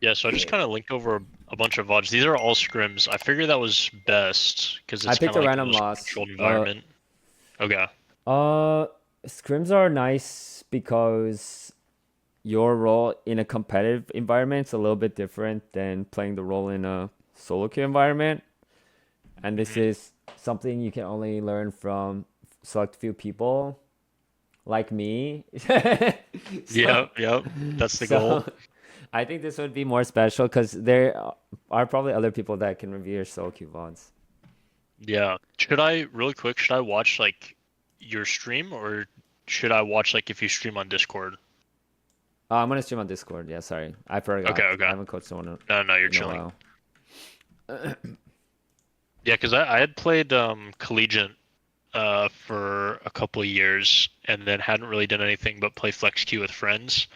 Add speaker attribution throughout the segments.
Speaker 1: Yeah, so I just kind of linked over a bunch of VODs. These are all scrims. I figured that was best because
Speaker 2: I
Speaker 1: it's
Speaker 2: picked
Speaker 1: kind
Speaker 2: a
Speaker 1: of like the
Speaker 2: random
Speaker 1: most
Speaker 2: loss.
Speaker 1: controlled environment. Okay.
Speaker 2: Uh, Scrims are nice because your role in a competitive environment is a little bit different than playing the role in a solo queue environment. And this
Speaker 1: Hmm.
Speaker 2: is something you can only learn from select few people like me. so,
Speaker 1: Yep, yep. That's the goal.
Speaker 2: so I think this would be more special because there are probably other people that can review your solo queue VODs.
Speaker 1: Yeah. Should I, really quick, should I watch like your stream or should I watch like if you stream on Discord?
Speaker 2: I'm gonna stream on Discord. Yeah, sorry, I
Speaker 1: Okay,
Speaker 2: forgot. I
Speaker 1: okay.
Speaker 2: haven't coached someone
Speaker 1: No, no, you're
Speaker 2: in a
Speaker 1: chilling.
Speaker 2: while.
Speaker 1: Yeah, because I had played Collegiate for a couple of years and then hadn't really done anything but play Flex Queue with friends.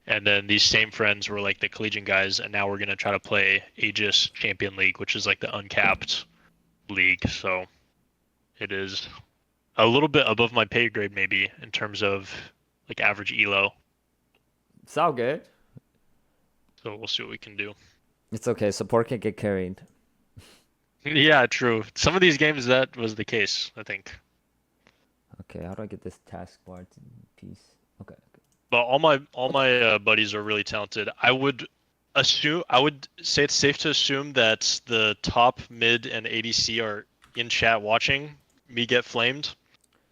Speaker 1: And then these same friends were like the Collegiate guys, and now we're gonna try to play Aegis Champion League, which is like the uncapped league. So it is a little bit above my pay grade maybe in terms of like average elo.
Speaker 2: It's all good.
Speaker 1: So we'll see what we can do.
Speaker 2: It's okay. Support can get carried.
Speaker 1: Yeah, true. Some of these games that was the case, I think.
Speaker 2: Okay, how do I get this taskbar to piece? Okay.
Speaker 1: But all my buddies are really talented. I would say it's safe to assume that the top mid and ADC are in chat watching me get flamed.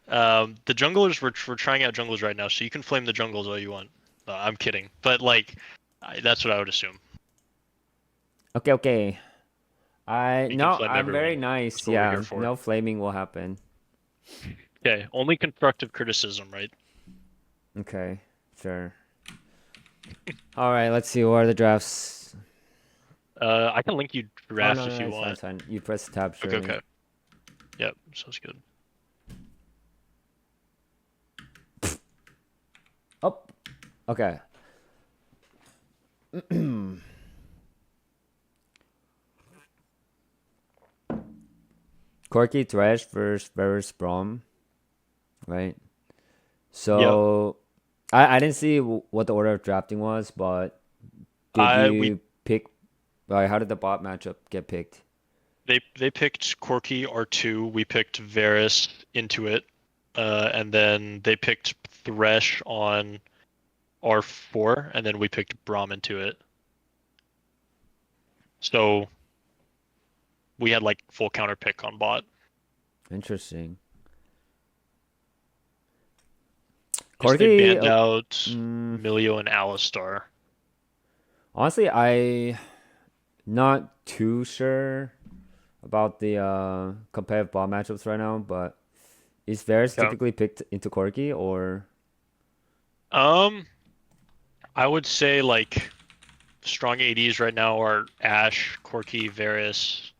Speaker 1: The junglers we're trying out junglers right now, so you can flame the jungles all you want. I'm kidding, but like that's what I would assume.
Speaker 2: Okay, okay. I
Speaker 1: You can
Speaker 2: no,
Speaker 1: flame
Speaker 2: I'm very
Speaker 1: everyone. That's
Speaker 2: nice.
Speaker 1: what we're here
Speaker 2: Yeah,
Speaker 1: for.
Speaker 2: no flaming will happen.
Speaker 1: Okay, only constructive criticism, right?
Speaker 2: Okay, sure. All right, let's see. What are the drafts?
Speaker 1: I can link you
Speaker 2: Oh
Speaker 1: draft
Speaker 2: no, no,
Speaker 1: if
Speaker 2: no,
Speaker 1: you
Speaker 2: it's fine,
Speaker 1: want.
Speaker 2: it's fine. You press tab,
Speaker 1: Okay,
Speaker 2: surely.
Speaker 1: okay. Yep, sounds good.
Speaker 2: Oh, okay. Corky Thresh versus Varus Braum, right?
Speaker 1: Yep.
Speaker 2: So, I didn't see what the order of drafting was, but did
Speaker 1: I we
Speaker 2: you pick? Like, how did the bot matchup get picked?
Speaker 1: they picked Corki R2. We picked Varus into it, and then they picked Thresh on R4, and then we picked Braum into it. So we had like full counter pick on bot.
Speaker 2: Interesting.
Speaker 1: Because they
Speaker 2: Corky,
Speaker 1: banned out
Speaker 2: mm,
Speaker 1: Milio and Alistar.
Speaker 2: honestly, I not too sure about the competitive ball matchups right now, but is Varus
Speaker 1: Yeah.
Speaker 2: typically picked into Corky or
Speaker 1: Um, I would say like strong ADs right now are Ashe, Corki, Varus,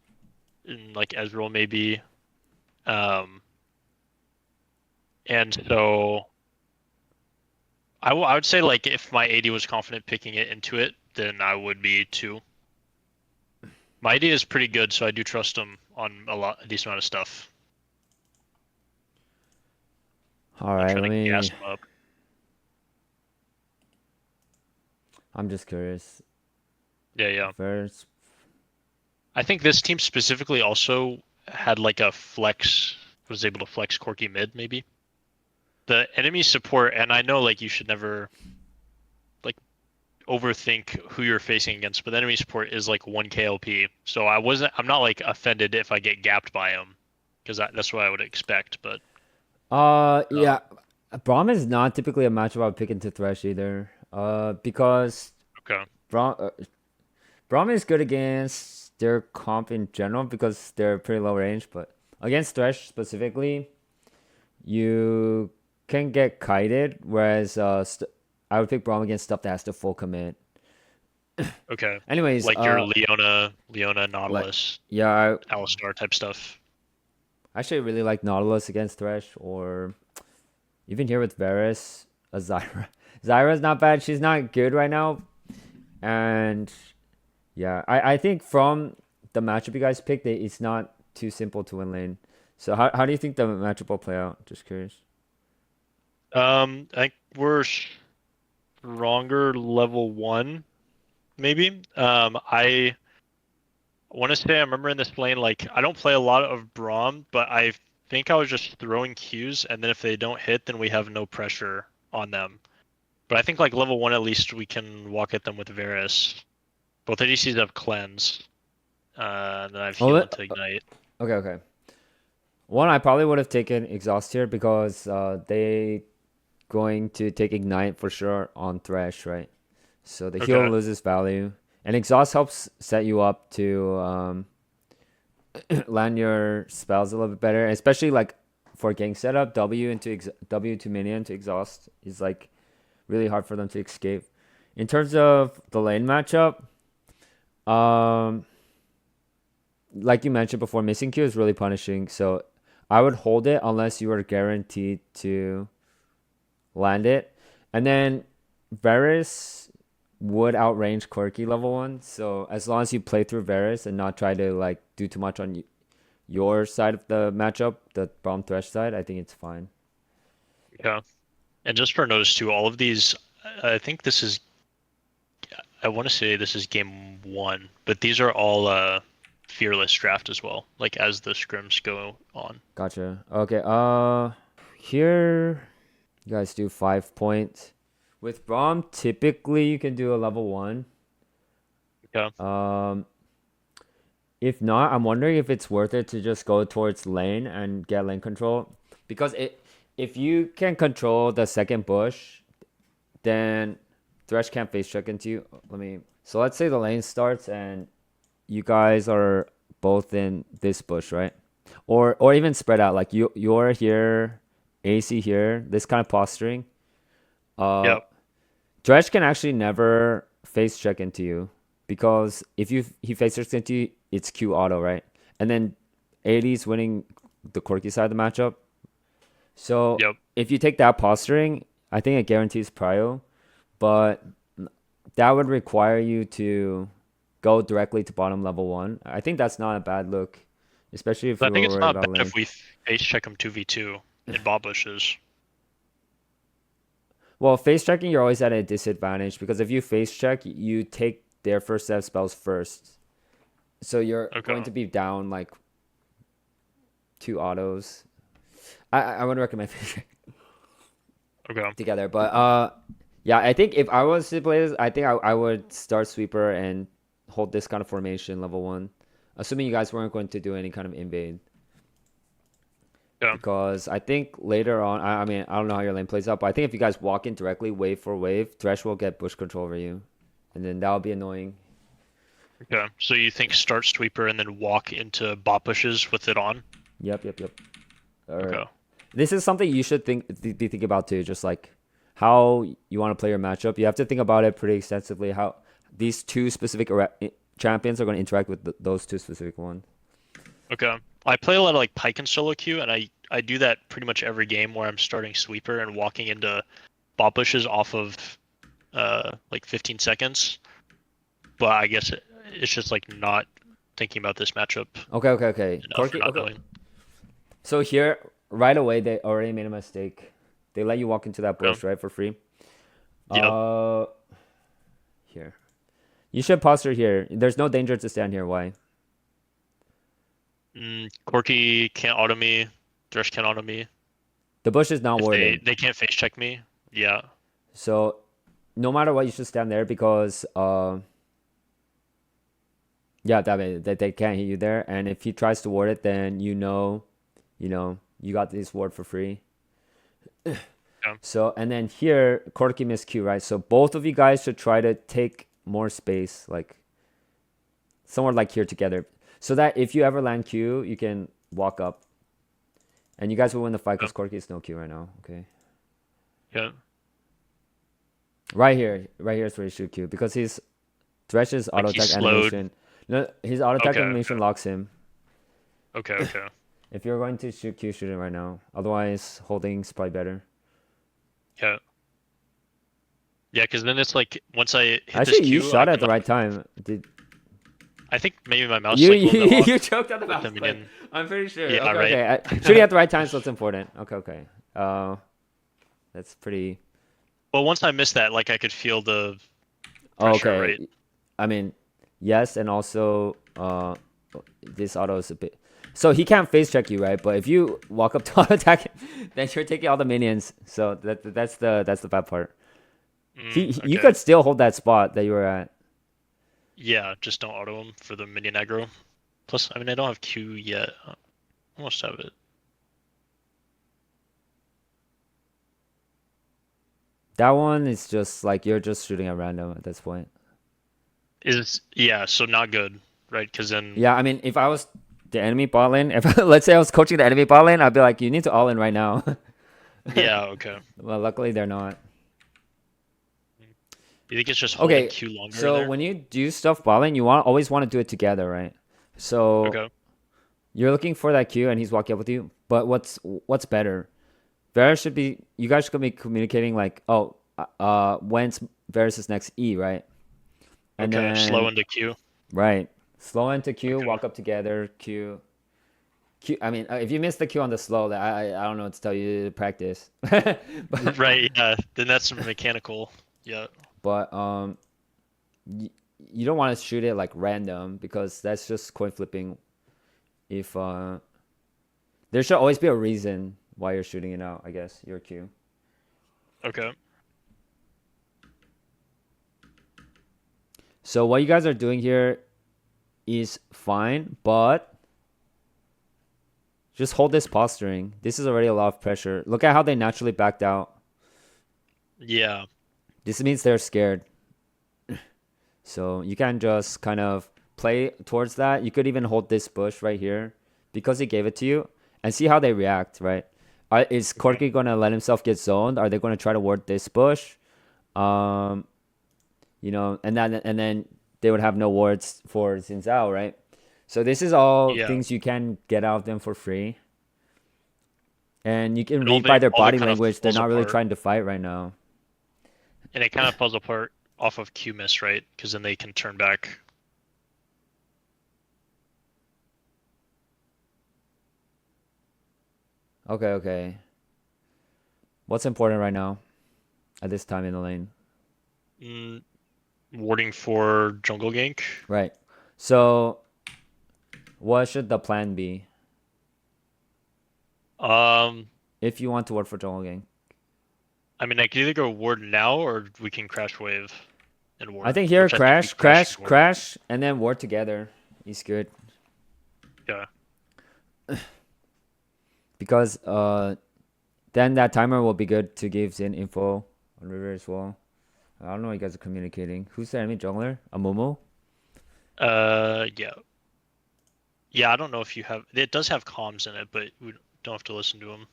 Speaker 1: and like Ezreal maybe. Um, and so I would say like if my AD was confident picking it into it, then I would be too. My AD is pretty good, so I do trust him on a decent amount of stuff.
Speaker 2: all
Speaker 1: Not
Speaker 2: right, let
Speaker 1: trying to gas
Speaker 2: me
Speaker 1: him up.
Speaker 2: I'm just curious.
Speaker 1: Yeah, yeah.
Speaker 2: Varus
Speaker 1: I think this team specifically also had like a flex, was able to flex Corki mid maybe. The enemy support, and I know like you should never like overthink who you're facing against, but the enemy support is like 1 KLP. So I'm not like offended if I get gapped by him because that's what I would expect. But
Speaker 2: yeah. Braum is not typically a matchup I would pick into Thresh either. Because
Speaker 1: okay,
Speaker 2: Braum Braum is good against their comp in general because they're pretty low range, but against Thresh specifically, you can get kited. Whereas I would pick Braum against stuff that has to full commit.
Speaker 1: okay,
Speaker 2: Anyways,
Speaker 1: like your Leona,
Speaker 2: like
Speaker 1: Nautilus,
Speaker 2: yeah,
Speaker 1: Alistar type stuff.
Speaker 2: I actually really like Nautilus against Thresh, or even here with Varus, Zyra. Zyra's not bad. She's not good right now, and yeah, I think from the matchup you guys picked, it's not too simple to win lane. So how do you think the matchup will play out? Just curious.
Speaker 1: I think we're stronger level 1. maybe. I want to say I remember in this lane, like I don't play a lot of Braum, but I think I was just throwing Qs, and then if they don't hit, then we have no pressure on them. But I think like level 1 at least we can walk at them with Varus. Both ADCs have cleanse, and then I have
Speaker 2: Oh,
Speaker 1: heal into ignite.
Speaker 2: okay, okay. One, I probably would have taken exhaust here because they going to take ignite for sure on Thresh, right? So the heal
Speaker 1: Okay.
Speaker 2: loses value, and exhaust helps set you up to land your spells a little bit better, especially like for gang setup. W to minion to exhaust is like really hard for them to escape. In terms of the lane matchup, um, like you mentioned before, missing Q is really punishing. So I would hold it unless you are guaranteed to land it. And then Varus would outrange Quirky level 1. So as long as you play through Varus and not try to like do too much on your side of the matchup, the Bomb Thresh side, I think it's fine.
Speaker 1: Yeah. And just for notice too, all of these, I think this is, I want to say this is game 1, but these are all fearless draft as well, like as the scrims go on.
Speaker 2: Gotcha. Okay. Here you guys do 5 points. With Braum, typically you can do a level 1.
Speaker 1: Yeah.
Speaker 2: If not, I'm wondering if it's worth it to just go towards lane and get lane control. Because if you can control the second bush, then Thresh can't face check into you. So let's say the lane starts and you guys are both in this bush, right? Or even spread out. Like you're here, AC here, this kind of posturing. Uh,
Speaker 1: Yep.
Speaker 2: Thresh can actually never face check into you because if he face checks into you, it's Q auto, right? And then AD's winning the quirky side of the matchup. So
Speaker 1: Yep.
Speaker 2: if you take that posturing, I think it guarantees prio, but that would require you to go directly to bottom level 1. I think that's not a bad look, especially if
Speaker 1: But I
Speaker 2: you
Speaker 1: think
Speaker 2: were
Speaker 1: it's
Speaker 2: worried
Speaker 1: not
Speaker 2: about
Speaker 1: bad
Speaker 2: lane.
Speaker 1: if we face check them 2v2 in bot bushes.
Speaker 2: Well, face checking, you're always at a disadvantage because if you face check, you take their first set of spells first. So you're going
Speaker 1: Okay.
Speaker 2: to be down like 2 autos. I would recommend face check
Speaker 1: Okay.
Speaker 2: together. But yeah, I think if I was to play this, I think I would start sweeper and hold this kind of formation level 1. Assuming you guys weren't going to do any kind of invade.
Speaker 1: Yeah.
Speaker 2: Because I think later on, I mean, I don't know how your lane plays out, but I think if you guys walk in directly wave for wave, Thresh will get bush control over you. And then that'll be annoying.
Speaker 1: Okay. So you think start sweeper and then walk into bot bushes with it on?
Speaker 2: Yep. Or
Speaker 1: Okay.
Speaker 2: this is something you should be thinking about too, just like how you want to play your matchup. You have to think about it pretty extensively, how these two specific champions are going to interact with those two specific ones.
Speaker 1: Okay. I play a lot of like Pike and solo queue, and I do that pretty much every game where I'm starting sweeper and walking into bot bushes off of like 15 seconds. But I guess it's just like not thinking about this matchup
Speaker 2: Okay.
Speaker 1: enough or
Speaker 2: Corky,
Speaker 1: not
Speaker 2: okay.
Speaker 1: knowing.
Speaker 2: So here, right away, they already made a mistake. They let you walk into that bush,
Speaker 1: Okay.
Speaker 2: right, for free.
Speaker 1: Yep.
Speaker 2: Here. You should posture here. There's no danger to stand here. Why?
Speaker 1: Corky can't auto me. Thresh can't auto me.
Speaker 2: The bush is not
Speaker 1: If
Speaker 2: warded.
Speaker 1: they can't face check me. Yeah.
Speaker 2: So no matter what, you should stand there because yeah, that means that they can't hit you there. And if he tries to ward it, then you got this ward for free.
Speaker 1: Yeah.
Speaker 2: So and then here, Corky missed Q, right? So both of you guys should try to take more space, like somewhere like here together, so that if you ever land Q, you can walk up, and you guys will win the fight because Corky is no Q right now. Okay.
Speaker 1: Yeah.
Speaker 2: Right here is where you shoot Q because his Thresh's
Speaker 1: Like
Speaker 2: auto
Speaker 1: he's
Speaker 2: attack
Speaker 1: slowed.
Speaker 2: animation. No, his auto attack
Speaker 1: Okay.
Speaker 2: animation locks him.
Speaker 1: Okay.
Speaker 2: If you're going to shoot Q, shoot it right now. Otherwise, holding's probably better.
Speaker 1: Yeah. Yeah, because then it's like once I hit this
Speaker 2: Actually, you
Speaker 1: Q,
Speaker 2: shot
Speaker 1: I
Speaker 2: at
Speaker 1: can
Speaker 2: the right
Speaker 1: like
Speaker 2: time. Did
Speaker 1: I think maybe my mouse
Speaker 2: you
Speaker 1: like a little bit off
Speaker 2: you choked on the
Speaker 1: with
Speaker 2: mouse
Speaker 1: the
Speaker 2: click?
Speaker 1: minion.
Speaker 2: I'm pretty sure.
Speaker 1: Yeah,
Speaker 2: Okay.
Speaker 1: right.
Speaker 2: Shooting at the right time is what's important. Okay. That's pretty.
Speaker 1: Well, once I missed that, like I could feel the
Speaker 2: Oh,
Speaker 1: pressure,
Speaker 2: okay.
Speaker 1: right?
Speaker 2: I mean, yes, and also this auto is a bit. So he can't face check you, right? But if you walk up to auto attack him, then you're taking all the minions. So that's the bad part. You
Speaker 1: Okay.
Speaker 2: could still hold that spot that you were at.
Speaker 1: Yeah, just don't auto him for the minion aggro. Plus, I mean, I don't have Q yet. I almost have it.
Speaker 2: That one is just like you're just shooting at random at this point.
Speaker 1: Yeah, so not good, right? Because then,
Speaker 2: Yeah, I mean, if I was the enemy bot lane, if let's say I was coaching the enemy bot lane, I'd be like, you need to all in right now.
Speaker 1: yeah, okay.
Speaker 2: Well, luckily they're not.
Speaker 1: You think it's just holding
Speaker 2: Okay,
Speaker 1: Q longer
Speaker 2: so
Speaker 1: there?
Speaker 2: when you do stuff bot lane, you always want to do it together, right? So
Speaker 1: Okay.
Speaker 2: you're looking for that Q, and he's walking up with you. But what's better? Varus should be. You guys should be communicating like, oh, when's Varus's next E, right? And
Speaker 1: Okay. Slow
Speaker 2: then
Speaker 1: into Q.
Speaker 2: right, slow into Q,
Speaker 1: Okay.
Speaker 2: walk up together, Q. Q. I mean, if you miss the Q on the slow, I don't know what to tell you to practice. but
Speaker 1: Right. Yeah. Then that's mechanical. Yeah.
Speaker 2: but you, you don't want to shoot it like random because that's just coin flipping. If there should always be a reason why you're shooting it out. I guess your Q.
Speaker 1: Okay.
Speaker 2: So what you guys are doing here is fine, but just hold this posturing. This is already a lot of pressure. Look at how they naturally backed out.
Speaker 1: Yeah.
Speaker 2: This means they're scared. So you can just kind of play towards that. You could even hold this bush right here because he gave it to you and see how they react, right? Is
Speaker 1: Okay.
Speaker 2: Corky going to let himself get zoned? Are they going to try to ward this bush? Um, and then they would have no wards for Xin Zhao, right? So this is all
Speaker 1: Yeah.
Speaker 2: things you can get out of them for free. And you can
Speaker 1: And
Speaker 2: read by their
Speaker 1: all they
Speaker 2: body
Speaker 1: kind of
Speaker 2: language, they're
Speaker 1: falls
Speaker 2: not really
Speaker 1: apart,
Speaker 2: trying to fight right now.
Speaker 1: and it kind of falls apart off of Q miss, right? Because then they can turn back.
Speaker 2: Okay, okay. What's important right now at this time in the lane?
Speaker 1: Mm, Warding for jungle gank.
Speaker 2: Right. So what should the plan be
Speaker 1: Um,
Speaker 2: if you want to ward for jungle gang?
Speaker 1: I mean, I could either go ward now or we can crash wave and
Speaker 2: I
Speaker 1: ward,
Speaker 2: think here
Speaker 1: which I think we
Speaker 2: crash,
Speaker 1: crash
Speaker 2: crash,
Speaker 1: and ward.
Speaker 2: crash, and then ward together is good
Speaker 1: Yeah.
Speaker 2: because then that timer will be good to give Zin info on river as well. I don't know what you guys are communicating. Who's the enemy jungler? A Momo?
Speaker 1: Yeah. Yeah, I don't know if you have. It does have comms in it, but we don't have to listen to them.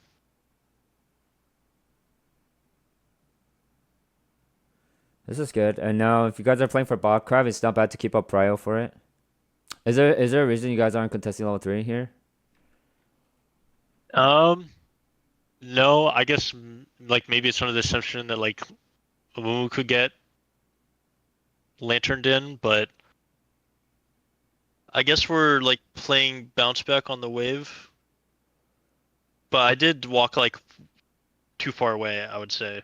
Speaker 2: This is good. And now if you guys are playing for bot crab, it's not bad to keep up prio for it. Is there a reason you guys aren't contesting level 3 here?
Speaker 1: Um, no, I guess like maybe it's under the assumption that like Amumu could get lanterned in, but I guess we're like playing bounce back on the wave. But I did walk like too far away, I would say.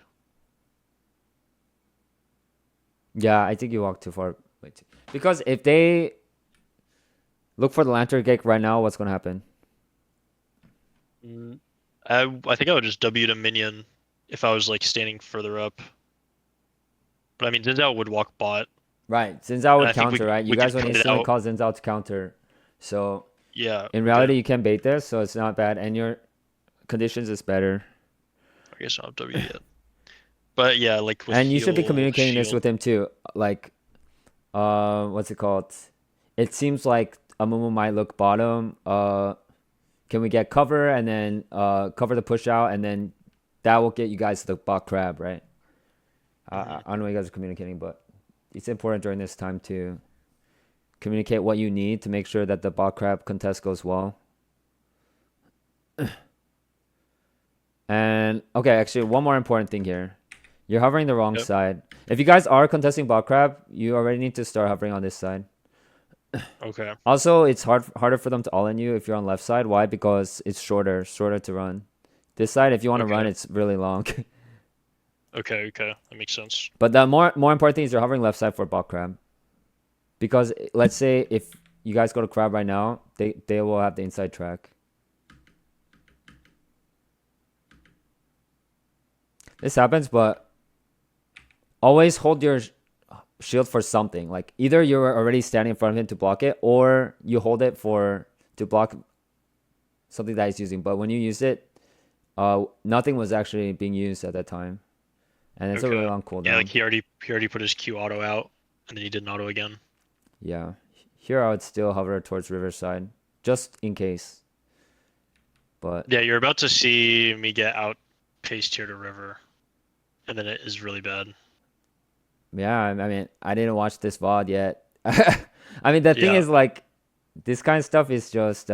Speaker 2: Yeah, I think you walked too far. Wait. Because if they look for the lantern cake right now, what's gonna happen?
Speaker 1: Mm, I think I would just W to minion if I was like standing further up. But I mean, Zinzao would walk bot,
Speaker 2: Right, Zinzao
Speaker 1: and
Speaker 2: would
Speaker 1: I think
Speaker 2: counter, right? You
Speaker 1: we could
Speaker 2: guys would
Speaker 1: fight it
Speaker 2: instantly
Speaker 1: out.
Speaker 2: call Zinzao to counter. So
Speaker 1: Yeah.
Speaker 2: in
Speaker 1: Okay.
Speaker 2: reality, you can bait this, so it's not bad, and your conditions is better.
Speaker 1: I guess I don't have W yet. But yeah, like with
Speaker 2: And you should be
Speaker 1: heal
Speaker 2: communicating this
Speaker 1: shield.
Speaker 2: with him too. Like, what's it called? It seems like Amumu might look bottom. Can we get cover and then cover the push out, and then that will get you guys to the bot crab, right?
Speaker 1: Hmm.
Speaker 2: I don't know what you guys are communicating, but it's important during this time to communicate what you need to make sure that the bot crab contest goes well. And okay, actually, one more important thing here. You're hovering the wrong
Speaker 1: Yep.
Speaker 2: side. If you guys are contesting bot crab, you already need to start hovering on this side.
Speaker 1: Okay.
Speaker 2: Also, it's harder for them to all in you if you're on left side. Why? Because it's shorter to run. This side, if you want to run,
Speaker 1: Okay.
Speaker 2: it's really long.
Speaker 1: Okay. Okay. That makes sense.
Speaker 2: But the more important thing is you're hovering left side for bot crab. Because let's say if you guys go to crab right now, they will have the inside track. This happens, but always hold your shield for something. Like either you're already standing in front of him to block it, or you hold it for to block something that he's using. But when you use it, nothing was actually being used at that time, and it's a really
Speaker 1: Okay.
Speaker 2: long
Speaker 1: Yeah, like
Speaker 2: cooldown.
Speaker 1: he already put his Q auto out, and then he did an auto again.
Speaker 2: Yeah, here I would still hover towards Riverside, just in case. But
Speaker 1: Yeah, you're about to see me get outpaced here to river, and then it is really bad.
Speaker 2: yeah, I mean, I didn't watch this VOD yet. I mean, the thing
Speaker 1: Yeah,
Speaker 2: is, like, this kind of stuff is just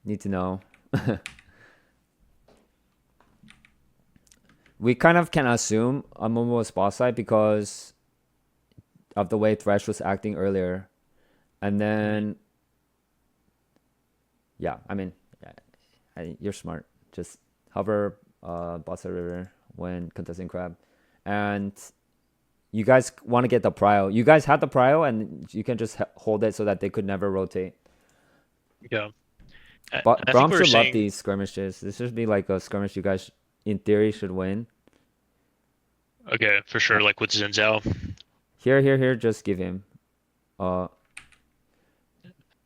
Speaker 2: need to know. We kind of can assume a Momo was boss side because of the way Thresh was acting earlier, and
Speaker 1: mhm.
Speaker 2: then yeah, I mean, yeah, you're smart. Just hover boss side river when contesting crab, and you guys want to get the prio. You guys had the prio, and you can just hold it so that they could never rotate.
Speaker 1: Yeah.
Speaker 2: But
Speaker 1: I think
Speaker 2: Braum
Speaker 1: we were
Speaker 2: should love
Speaker 1: saying
Speaker 2: these skirmishes. This should be like a skirmish you guys, in theory, should win.
Speaker 1: okay for
Speaker 2: Uh,
Speaker 1: sure, like with Xin Zhao.
Speaker 2: here. Just give him. Uh,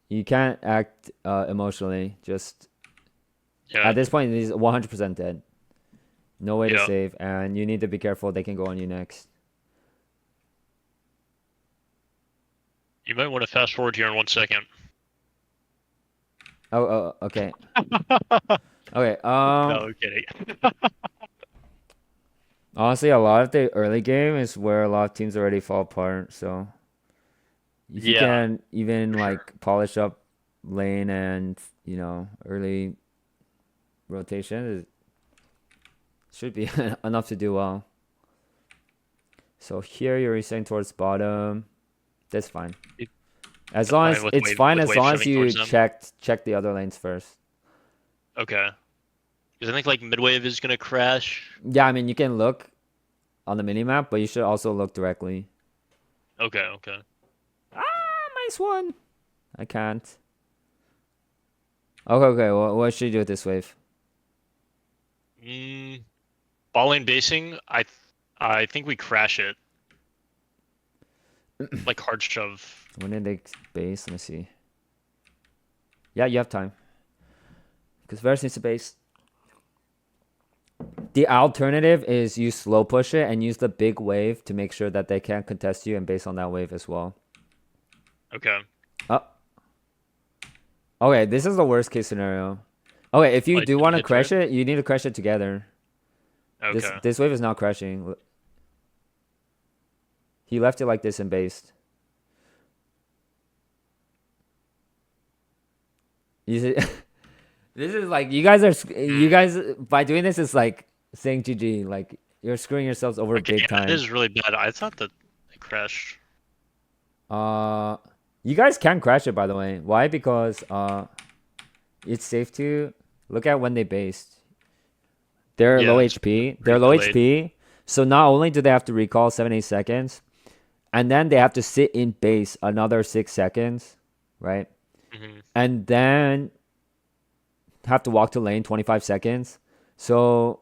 Speaker 2: you can't act emotionally. Just
Speaker 1: Yeah,
Speaker 2: at this point, he's 100% dead. No way to
Speaker 1: yeah.
Speaker 2: save, and you need to be careful. They can go on you next.
Speaker 1: You might want to fast forward here in 1 second.
Speaker 2: Okay. Okay.
Speaker 1: No, I'm kidding.
Speaker 2: Honestly, a lot of the early game is where a lot of teams already fall apart. So if you
Speaker 1: Yeah,
Speaker 2: can even
Speaker 1: for sure.
Speaker 2: like polish up lane and early rotation, it should be enough to do well. So here you're resetting towards bottom. That's fine. As
Speaker 1: That's
Speaker 2: long
Speaker 1: fine
Speaker 2: as it's fine
Speaker 1: with
Speaker 2: as
Speaker 1: wave
Speaker 2: long as
Speaker 1: shoving
Speaker 2: you
Speaker 1: towards them.
Speaker 2: check the other lanes first.
Speaker 1: Okay. Because I think like mid wave is gonna crash.
Speaker 2: Yeah, I mean you can look on the minimap, but you should also look directly.
Speaker 1: Okay, okay.
Speaker 2: Ah, nice one. I can't. Okay. What should you do with this wave?
Speaker 1: Mm, ball lane basing. I think we crash it like hard shove.
Speaker 2: When did they base? Let me see. Yeah, you have time. Because Varus needs to base. The alternative is you slow push it and use the big wave to make sure that they can't contest you and base on that wave as well.
Speaker 1: Okay.
Speaker 2: Oh, okay. This is the worst case scenario. Okay, if you
Speaker 1: Like
Speaker 2: do
Speaker 1: in
Speaker 2: want to
Speaker 1: mid
Speaker 2: crash
Speaker 1: turn.
Speaker 2: it, you need to crash it together. This
Speaker 1: Okay.
Speaker 2: this wave is not crashing. He left it like this and based. You see, this is like you
Speaker 1: Hmm.
Speaker 2: guys by doing this it's like saying GG. Like you're screwing yourselves over
Speaker 1: Okay,
Speaker 2: big
Speaker 1: yeah, that
Speaker 2: time.
Speaker 1: is really bad. I thought that it crashed.
Speaker 2: Uh, you guys can crash it by the way. Why? Because it's safe to look at when they based. They're low
Speaker 1: Yeah, it's
Speaker 2: HP. They're
Speaker 1: pretty
Speaker 2: low
Speaker 1: delayed.
Speaker 2: HP. So not only do they have to recall 7-8 seconds, and then they have to sit in base another 6 seconds, right?
Speaker 1: Hmm.
Speaker 2: And then have to walk to lane 25 seconds. So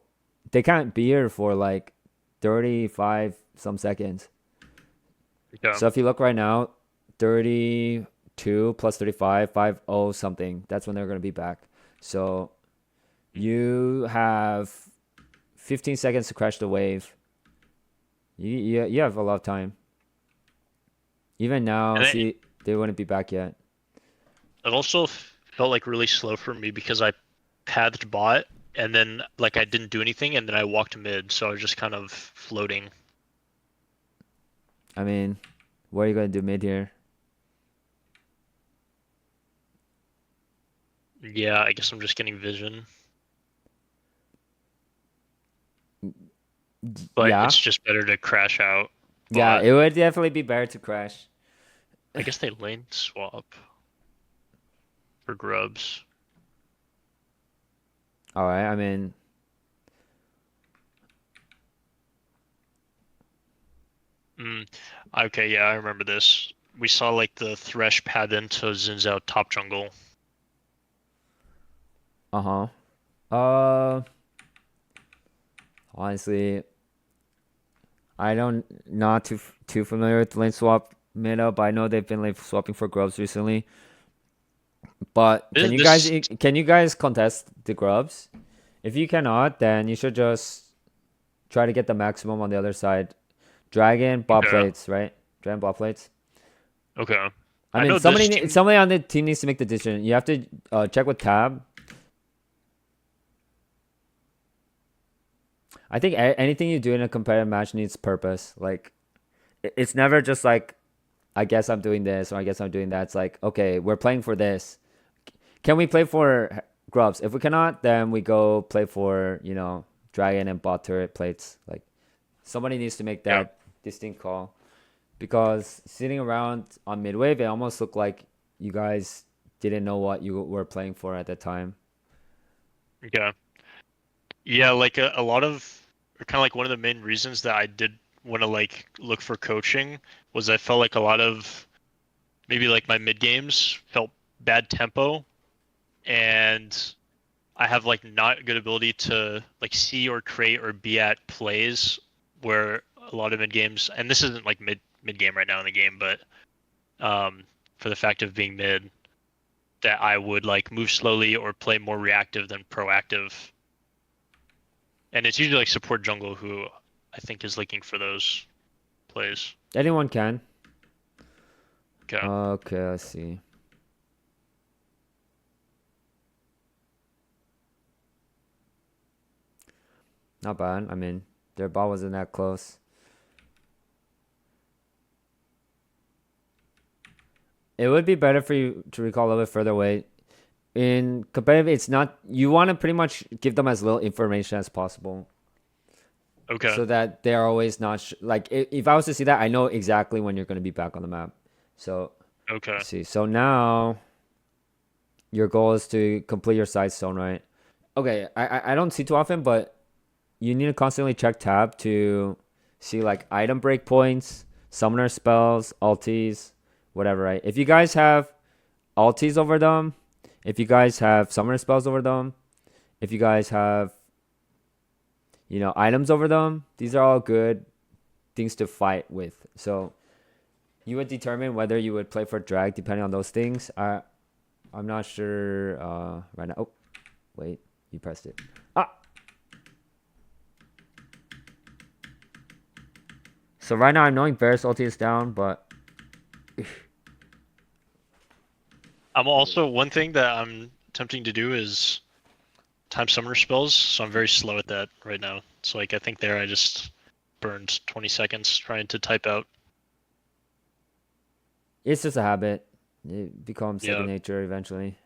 Speaker 2: they can't be here for like 35 some seconds.
Speaker 1: Okay.
Speaker 2: So if you look right now, 32 plus 35, 50 something. That's when they're going to be back. So you have 15 seconds to crash the wave. You have a lot of time. Even now,
Speaker 1: And it,
Speaker 2: see, they wouldn't be back yet.
Speaker 1: it also felt like really slow for me because I pathed bot and then like I didn't do anything and then I walked mid, so I was just kind of floating.
Speaker 2: I mean, what are you going to do mid here?
Speaker 1: Yeah, I guess I'm just getting vision. But
Speaker 2: Yeah.
Speaker 1: it's just better to crash out.
Speaker 2: Yeah,
Speaker 1: But
Speaker 2: it would definitely be better to crash.
Speaker 1: I guess they lane swap for grubs.
Speaker 2: All right. I mean,
Speaker 1: Mm, okay, yeah, I remember this. We saw like the Thresh pad into Xin top jungle.
Speaker 2: Uh-huh. Uh, Honestly, I don't not too familiar with lane swap meta, but I know they've been like swapping for grubs recently. But
Speaker 1: This,
Speaker 2: can you guys contest the grubs? If you cannot, then you should just try to get the maximum on the other side. Dragon bot
Speaker 1: okay,
Speaker 2: plates, right? Dragon bot plates.
Speaker 1: okay.
Speaker 2: I
Speaker 1: I
Speaker 2: mean,
Speaker 1: know this team.
Speaker 2: somebody on the team needs to make the decision. You have to check with Tab. I think anything you do in a competitive match needs purpose. Like, it's never just like, I guess I'm doing this or I guess I'm doing that. It's like, okay, we're playing for this. Can we play for grubs? If we cannot, then we go play for, dragon and bot turret plates. Like, somebody needs to make
Speaker 1: Yeah,
Speaker 2: that distinct call. Because sitting around on mid wave, it almost looked like you guys didn't know what you were playing for at the time.
Speaker 1: okay. Yeah, like a lot of, or kind of like one of the main reasons that I did want to like look for coaching was I felt like a lot of maybe like my mid games felt bad tempo, and I have like not good ability to like see or create or be at plays where a lot of mid games, and this isn't like mid game right now in the game, but for the fact of being mid, that I would like move slowly or play more reactive than proactive. And it's usually like support jungle who I think is looking for those plays.
Speaker 2: Anyone can.
Speaker 1: Okay.
Speaker 2: Okay, let's see. Not bad. I mean, their ball wasn't that close. It would be better for you to recall a little bit further away. In competitive, it's not. You want to pretty much give them as little information as possible,
Speaker 1: Okay.
Speaker 2: so that they're always not like. If I was to see that, I know exactly when you're going to be back on the map. So
Speaker 1: Okay.
Speaker 2: let's see. So now your goal is to complete your side zone, right? Okay, I don't see too often, but you need to constantly check tab to see like item breakpoints, summoner spells, ultis, whatever, right? If you guys have ultis over them, if you guys have summoner spells over them, if you guys have items over them, these are all good things to fight with. So you would determine whether you would play for drag depending on those things. I'm not sure right now. Oh, wait, you pressed it. Ah. So right now I'm knowing Varus ulti is down, but
Speaker 1: I'm also one thing that I'm attempting to do is time summoner spells, so I'm very slow at that right now. So like I think there I just burned 20 seconds trying to type out.
Speaker 2: it's just a habit. It becomes second
Speaker 1: Yeah.
Speaker 2: nature eventually.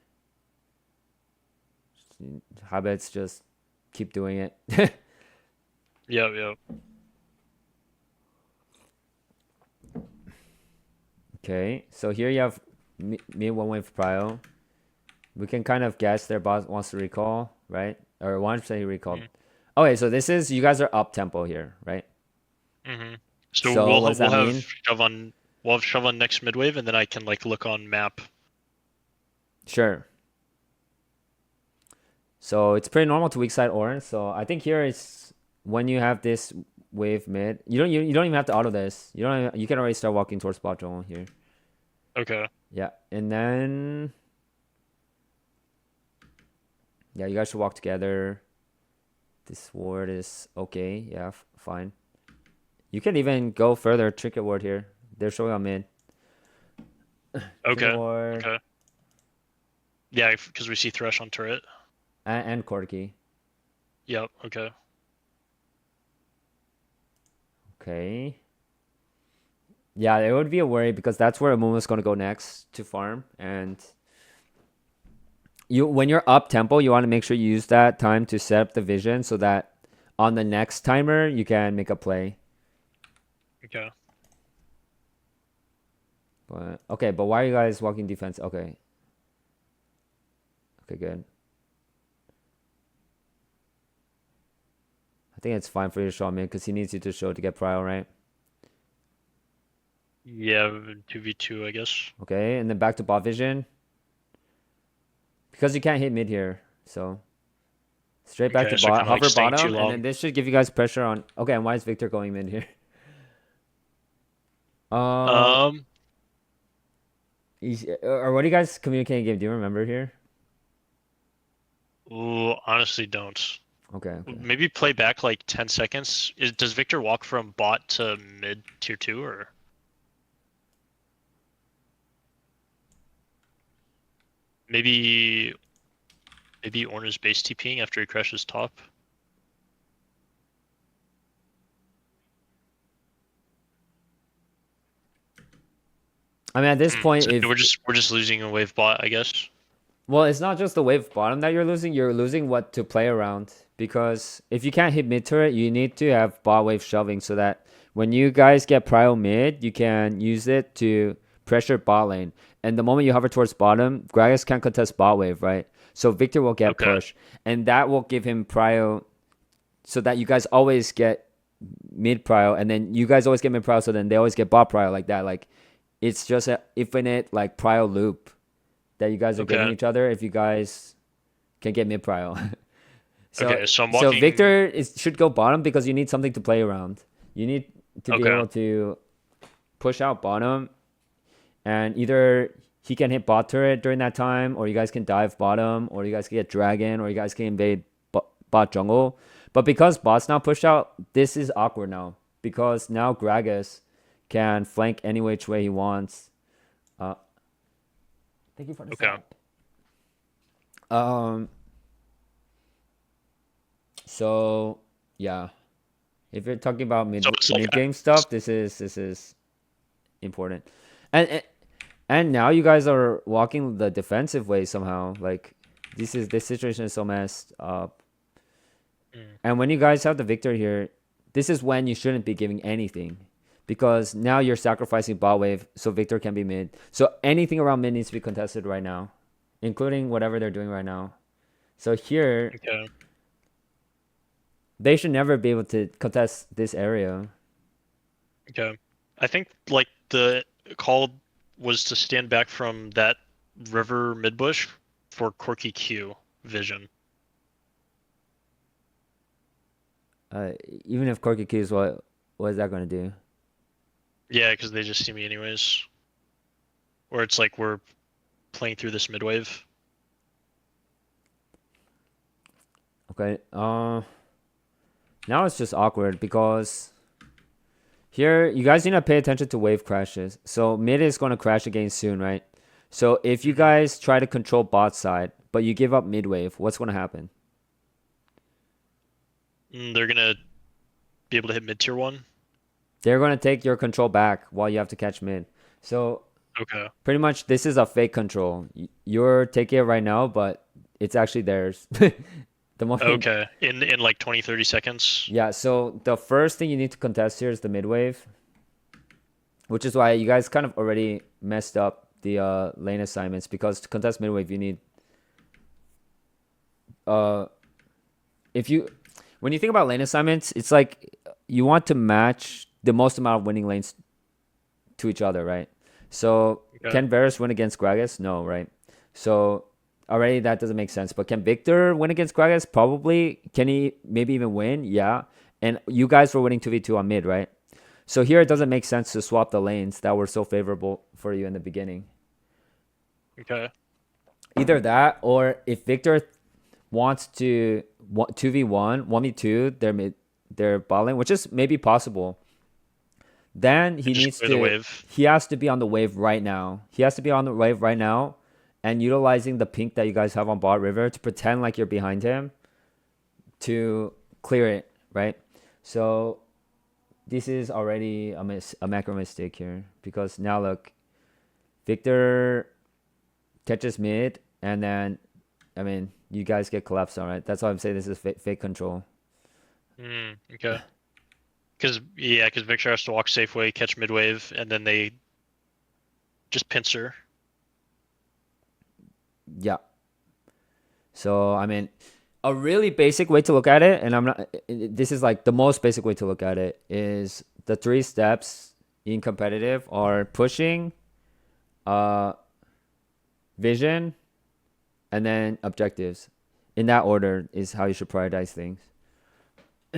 Speaker 2: Habits just keep doing it.
Speaker 1: Yeah, yeah.
Speaker 2: Okay, so here you have me one wave prio. We can kind of guess their boss wants to recall, right? Or 1% he recalled.
Speaker 1: Mm-hmm.
Speaker 2: Okay, so this is you guys are up tempo here, right?
Speaker 1: Mm-hmm. So
Speaker 2: So what does
Speaker 1: we'll
Speaker 2: that
Speaker 1: have
Speaker 2: mean?
Speaker 1: shove on next mid wave, and then I can like look on map.
Speaker 2: Sure. So it's pretty normal to weak side orange. So I think here is when you have this wave mid. You don't even have to auto this. You can already start walking towards bot jungle here.
Speaker 1: Okay.
Speaker 2: Yeah, and then yeah, you guys should walk together. This ward is okay. Yeah, fine. You can even go further. Trinket ward here. They're showing on mid. Trinket
Speaker 1: Okay.
Speaker 2: ward
Speaker 1: Okay. Yeah, because we see Thresh on turret.
Speaker 2: and Corki.
Speaker 1: Yep. Okay.
Speaker 2: Okay. Yeah, it would be a worry because that's where Amumu is going to go next to farm. And when you're up tempo, you want to make sure you use that time to set up the vision so that on the next timer you can make a play.
Speaker 1: Okay.
Speaker 2: But okay, but why are you guys walking defense? Okay. Okay, good. I think it's fine for you to show him in because he needs you to show to get prio, right?
Speaker 1: Yeah, 2v2, I guess.
Speaker 2: Okay, and then back to bot vision because you can't hit mid here. So straight back to
Speaker 1: Okay, so
Speaker 2: bot,
Speaker 1: kind of like
Speaker 2: hover
Speaker 1: staying too
Speaker 2: bottom, and then
Speaker 1: long.
Speaker 2: this should give you guys pressure on. Okay, and why is Victor going mid here? Um,
Speaker 1: Um,
Speaker 2: or what do you guys communicating game? Do you remember here?
Speaker 1: ooh, honestly don't.
Speaker 2: Okay, okay.
Speaker 1: Maybe play back like 10 seconds. Does Victor walk from bot to mid tier 2 or maybe Ornn is base TPing after he crashes top?
Speaker 2: I mean, at this point,
Speaker 1: So
Speaker 2: if
Speaker 1: we're just losing a wave bot, I guess.
Speaker 2: well, it's not just the wave bottom that you're losing what to play around. Because if you can't hit mid turret, you need to have bot wave shoving so that when you guys get prio mid, you can use it to pressure bot lane. And the moment you hover towards bottom, Gragas can't contest bot wave, right? So Victor will get
Speaker 1: Okay.
Speaker 2: pushed. And that will give him prio so that you guys always get mid prio. And then you guys always get mid prio, so then they always get bot prio like that. Like it's just an infinite like prio loop that you guys are giving
Speaker 1: Okay.
Speaker 2: each other if you guys can get mid prio. so
Speaker 1: Okay. So I'm
Speaker 2: so
Speaker 1: walking.
Speaker 2: Victor should go bottom because you need something to play around. You need to be
Speaker 1: Okay.
Speaker 2: able to push out bottom, and either he can hit bot turret during that time, or you guys can dive bottom, or you guys can get dragon, or you guys can invade bot jungle. But because bot's now pushed out, this is awkward now because now Gragas can flank any which way he wants. Uh, thank you for the
Speaker 1: Okay.
Speaker 2: sub. Um. So yeah, if you're talking about
Speaker 1: So it's like
Speaker 2: mid game stuff, this is important, and and now you guys are walking the defensive way somehow. Like this situation is so messed up.
Speaker 1: mm,
Speaker 2: And when you guys have the victor here, this is when you shouldn't be giving anything, because now you're sacrificing bot wave so victor can be mid. So anything around mid needs to be contested right now, including whatever they're doing right now. So here
Speaker 1: okay.
Speaker 2: they should never be able to contest this area.
Speaker 1: Okay. I think like the call was to stand back from that river mid bush for Corky Q vision.
Speaker 2: Uh, Even if Corky Q's, what is that going to do?
Speaker 1: Yeah, because they just see me anyways. Or it's like we're playing through this mid wave.
Speaker 2: Okay. Now it's just awkward because here you guys need to pay attention to wave crashes. So mid is going to crash again soon, right? So if you
Speaker 1: hmm
Speaker 2: guys try to control bot side, but you give up mid wave, what's going to happen?
Speaker 1: They're gonna be able to hit mid tier one.
Speaker 2: They're going to take your control back while you have to catch mid. So
Speaker 1: Okay.
Speaker 2: pretty much this is a fake control. You're taking it right now, but it's actually theirs. The moment
Speaker 1: Okay. In like 20, 30 seconds.
Speaker 2: Yeah, so the first thing you need to contest here is the mid wave, which is why you guys kind of already messed up the lane assignments, because to contest mid wave you need uh if you when you think about lane assignments, it's like you want to match the most amount of winning lanes to each other, right? So
Speaker 1: Okay.
Speaker 2: can Varus win against Gragas? No, right? So already that doesn't make sense. But can Victor win against Gragas? Probably. Can he maybe even win? Yeah. And you guys were winning 2v2 on mid, right? So here it doesn't make sense to swap the lanes that were so favorable for you in the beginning.
Speaker 1: Okay.
Speaker 2: Either that, or if Victor wants to 2v1, 1v2 their bot lane, which is maybe possible, then
Speaker 1: And just clear the wave.
Speaker 2: he has to be on the wave right now. He has to be on the wave right now and utilizing the pink that you guys have on bot river to pretend like you're behind him to clear it, right? So this is already a macro mistake here, because now look, Victor catches mid, and then I mean you guys get collapsed, all right? That's why I'm saying this is fake control.
Speaker 1: Okay. Because Victor has to walk safe way, catch mid wave, and then they just pincer.
Speaker 2: Yeah. So I mean, a really basic way to look at it, and I'm not. This is like the most basic way to look at it is the three steps in competitive are pushing, uh, vision, and then objectives. In that order is how you should prioritize things.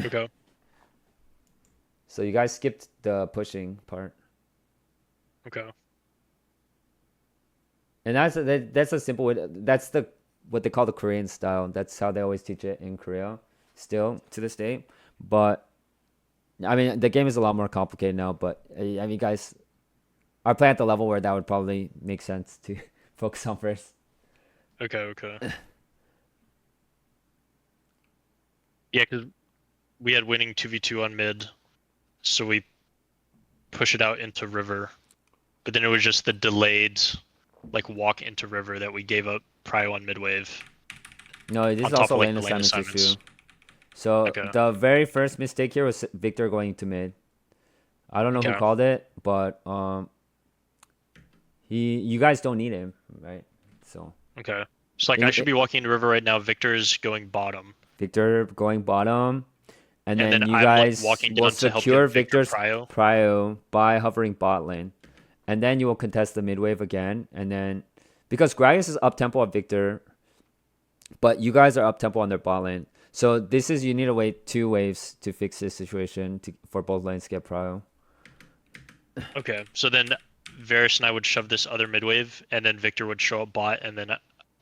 Speaker 1: Okay.
Speaker 2: So you guys skipped the pushing part,
Speaker 1: Okay.
Speaker 2: and that's a simple way. That's the what they call the Korean style. That's how they always teach it in Korea, still to this day. But I mean, the game is a lot more complicated now. But I mean, guys are playing at the level where that would probably make sense to focus on first.
Speaker 1: Okay. Okay. Yeah, because we had winning 2v2 on mid, so we push it out into river. But then it was just the delayed, like, walk into river that we gave up prio on mid wave
Speaker 2: No, this
Speaker 1: on
Speaker 2: is
Speaker 1: top
Speaker 2: also
Speaker 1: of like
Speaker 2: lane
Speaker 1: the lane
Speaker 2: assignments issue.
Speaker 1: assignments.
Speaker 2: So
Speaker 1: Okay.
Speaker 2: the very first mistake here was Victor going to mid. I don't know who
Speaker 1: Okay.
Speaker 2: called it, but you guys don't need him, right? So
Speaker 1: Okay. So like I
Speaker 2: in,
Speaker 1: should be walking into river right now. Victor's going bottom,
Speaker 2: Victor going bottom, and
Speaker 1: and then
Speaker 2: then you
Speaker 1: I'm like
Speaker 2: guys
Speaker 1: walking
Speaker 2: will
Speaker 1: down to help give
Speaker 2: secure
Speaker 1: Victor
Speaker 2: Victor's
Speaker 1: prio.
Speaker 2: prio by hovering bot lane, and then you will contest the mid wave again, and then because Gragas is up tempo at Victor, but you guys are up tempo on their bot lane. So this is you need to wait 2 waves to fix this situation for both lanes to get prio.
Speaker 1: Okay. So then Varus and I would shove this other mid wave, and then Victor would show up bot, and then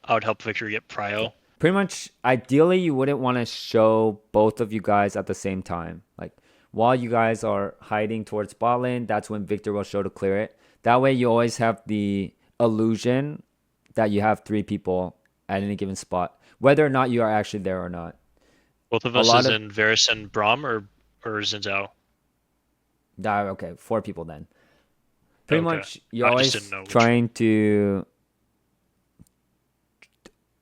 Speaker 1: I would help Victor get prio.
Speaker 2: Pretty much, ideally, you wouldn't want to show both of you guys at the same time. Like, while you guys are hiding towards bot lane, that's when Victor will show to clear it. That way, you always have the illusion that you have 3 people at any given spot, whether or not you are actually there or not.
Speaker 1: Both of
Speaker 2: A
Speaker 1: us
Speaker 2: lot
Speaker 1: is
Speaker 2: of
Speaker 1: in Varus and Braum or Xin Zhao.
Speaker 2: okay, 4 people then. Pretty
Speaker 1: Okay.
Speaker 2: much, you're
Speaker 1: I just didn't
Speaker 2: always
Speaker 1: know which.
Speaker 2: trying to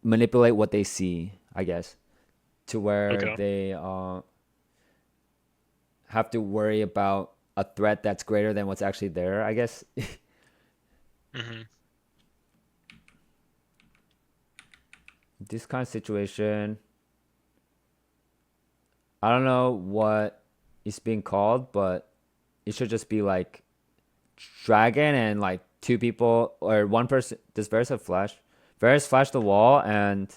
Speaker 2: manipulate what they see, I guess, to where
Speaker 1: Okay.
Speaker 2: they have to worry about a threat that's greater than what's actually there, I guess.
Speaker 1: Hmm.
Speaker 2: This kind of situation, I don't know what is being called, but it should just be like dragon and like 2 people or 1 person. Does Varus have flash? Varus flash the wall, and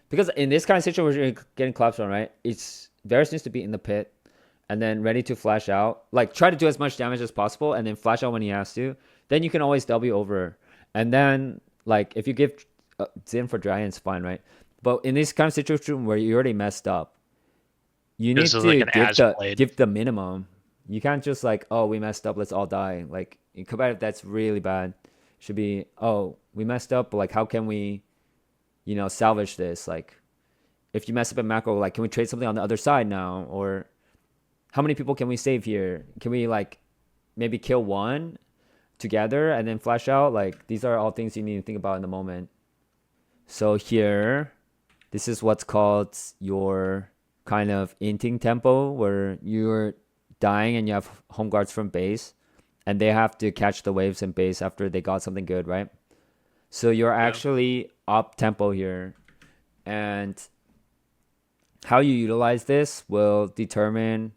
Speaker 2: because in this kind of situation where you're getting claps on, right? It's Varus needs to be in the pit and then ready to flash out. Like try to do as much damage as possible and then flash out when he has to. Then you can always W over. And then like if you give Zin for dragon, it's fine, right? But in this kind of situation where you already messed up, you
Speaker 1: This
Speaker 2: need
Speaker 1: is like
Speaker 2: to
Speaker 1: an as played.
Speaker 2: give the minimum. You can't just like, oh, we messed up, let's all die. Like in competitive, that's really bad. Should be, oh, we messed up, but like how can we, salvage this? Like if you mess up in macro, like can we trade something on the other side now? Or how many people can we save here? Can we like maybe kill one together and then flash out? Like these are all things you need to think about in the moment. So here, this is what's called your kind of inting tempo, where you're dying and you have home guards from base, and they have to catch the waves in base after they got something good, right? So you're
Speaker 1: Yeah.
Speaker 2: actually up tempo here, and how you utilize this will determine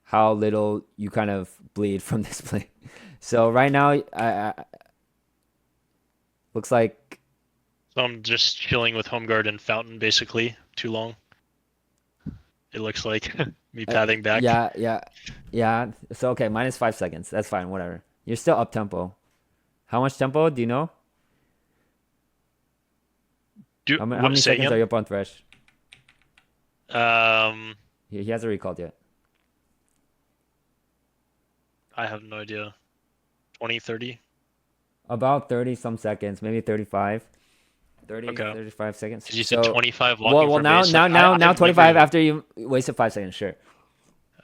Speaker 2: how little you kind of bleed from this play. So right now, I looks like
Speaker 1: So I'm just chilling with home guard and fountain basically too long. It looks like me pathing back.
Speaker 2: yeah. So okay, -5 seconds. That's fine. Whatever. You're still up tempo. How much tempo do you know? How
Speaker 1: What
Speaker 2: many
Speaker 1: say
Speaker 2: seconds are
Speaker 1: again?
Speaker 2: you up on Thresh?
Speaker 1: Um,
Speaker 2: He hasn't recalled yet.
Speaker 1: I have no idea. 20, 30?
Speaker 2: About 30 some seconds, maybe 35. 30,
Speaker 1: Okay.
Speaker 2: 35 seconds.
Speaker 1: Because you said
Speaker 2: So
Speaker 1: 25 walking from
Speaker 2: now
Speaker 1: base. Like,
Speaker 2: now
Speaker 1: I've
Speaker 2: 25
Speaker 1: never.
Speaker 2: after you wasted 5 seconds, sure.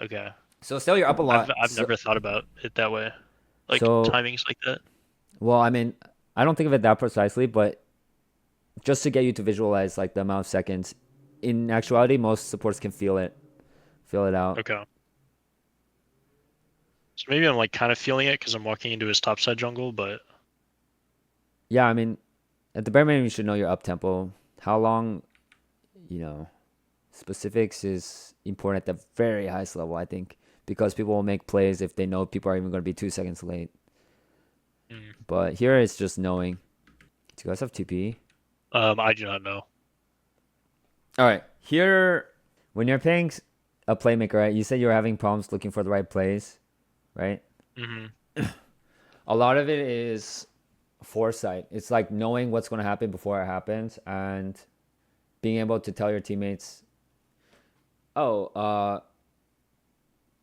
Speaker 1: Okay.
Speaker 2: So still you're up a lot.
Speaker 1: I've
Speaker 2: So
Speaker 1: never thought about it that way. Like
Speaker 2: so
Speaker 1: timings like that.
Speaker 2: well, I mean, I don't think of it that precisely, but just to get you to visualize like the amount of seconds. In actuality, most supports can feel it out.
Speaker 1: Okay. So maybe I'm like kind of feeling it because I'm walking into his topside jungle, but
Speaker 2: Yeah, I mean, at the bare minimum, you should know your up tempo. How long, you know, specifics is important at the very highest level, I think, because people will make plays if they know people are even going to be 2 seconds late.
Speaker 1: Mm.
Speaker 2: But here it's just knowing. Do you guys have TP?
Speaker 1: I do not know.
Speaker 2: All right. Here, when you're playing a playmaker, right? You said you were having problems looking for the right plays, right?
Speaker 1: Hmm.
Speaker 2: A lot of it is foresight. It's like knowing what's going to happen before it happens and being able to tell your teammates, oh,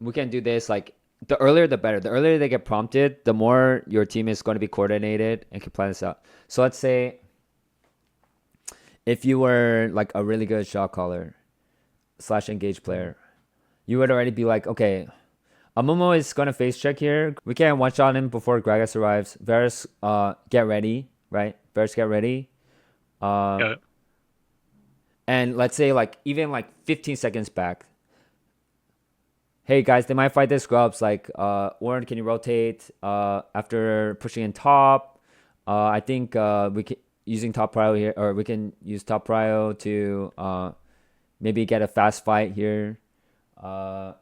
Speaker 2: we can do this. Like the earlier the better. The earlier they get prompted, the more your team is going to be coordinated and can plan this out. So let's say if you were like a really good shot caller slash engage player, you would already be like, okay, Amumo is gonna face check here. We can one shot him before Gragas arrives. Varus, get ready, right? Varus, get ready. Uh,
Speaker 1: Yeah.
Speaker 2: and let's say like even like 15 seconds back. Hey guys, they might fight the scrubs. Like, Warren, can you rotate? After pushing in top, I think we can using top prio here, or we can use top prio to maybe get a fast fight here. Uh,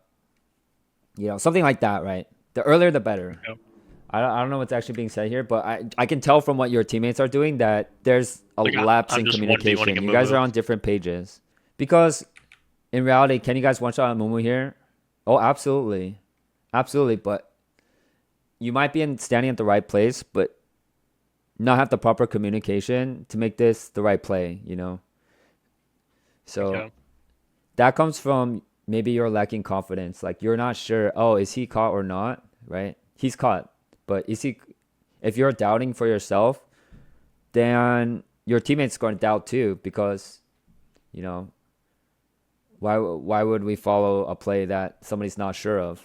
Speaker 2: something like that, right? The earlier the better.
Speaker 1: Yeah.
Speaker 2: I don't know what's actually being said here, but I can tell from what your teammates are doing that there's a
Speaker 1: Like
Speaker 2: lapse
Speaker 1: I'm
Speaker 2: in
Speaker 1: just 1v1ing
Speaker 2: communication.
Speaker 1: a
Speaker 2: You guys are
Speaker 1: Mumu.
Speaker 2: on different pages. Because in reality, can you guys one shot Mumu here? Oh, absolutely. Absolutely. But you might be standing at the right place, but not have the proper communication to make this the right play. So
Speaker 1: Okay.
Speaker 2: that comes from maybe you're lacking confidence. Like you're not sure, oh, is he caught or not? Right? He's caught. But if you're doubting for yourself, then your teammates going to doubt too because, you know, why would we follow a play that somebody's not sure of?
Speaker 1: Do